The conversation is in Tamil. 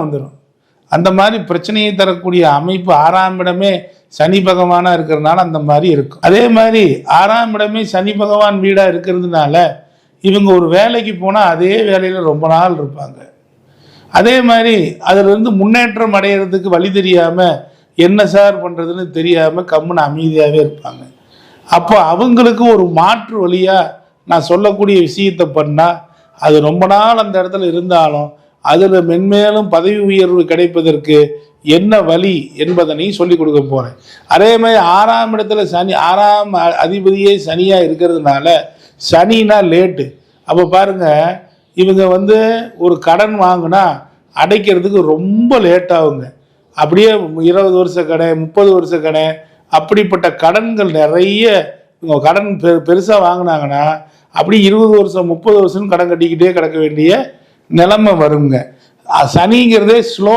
வந்துடும். அந்த மாதிரி பிரச்சனையை தரக்கூடிய அமைப்பு 6ஆம் இடமே சனி பகவானா இருக்கிறதுனால அந்த மாதிரி இருக்கும். அதே மாதிரி 6ஆம் இடமே சனி பகவான் வீடா இருக்கிறதுனால இவங்க ஒரு வேலைக்கு போனால் அதே வேலையில் ரொம்ப நாள் இருப்பாங்க. அதே மாதிரி அதிலிருந்து முன்னேற்றம் அடையிறதுக்கு வழி தெரியாமல் என்ன சார் பண்ணுறதுன்னு தெரியாமல் கம்முன்னு அமைதியாகவே இருப்பாங்க. அப்போ அவங்களுக்கு ஒரு மாற்று வழியாக நான் சொல்லக்கூடிய விஷயத்தை பண்ணால் அது ரொம்ப நாள் அந்த இடத்துல இருந்தாலும் அதில் மென்மேலும் பதவி உயர்வு கிடைப்பதற்கு என்ன வழி என்பதனையும் சொல்லிக் கொடுக்க போகிறேன். அதே மாதிரி 6ஆம் இடத்துல சனி, 6ஆம் அதிபதியே சனியாக இருக்கிறதுனால சனினா லேட்டு. அப்போ பாருங்கள், இவங்க ஒரு கடன் வாங்கினா அடைக்கிறதுக்கு ரொம்ப லேட் ஆகுங்க. அப்படியே 20 வருஷ கடன், 30 வருஷ கடன், அப்படிப்பட்ட கடன்கள் நிறைய. இவங்க கடன் பெருசாக வாங்கினாங்கன்னா அப்படி 20 வருஷம் 30 வருஷம் கடன் கட்டிக்கிட்டே கிடக்க வேண்டிய நிலைமை வருங்க. சனிங்கிறதே ஸ்லோ.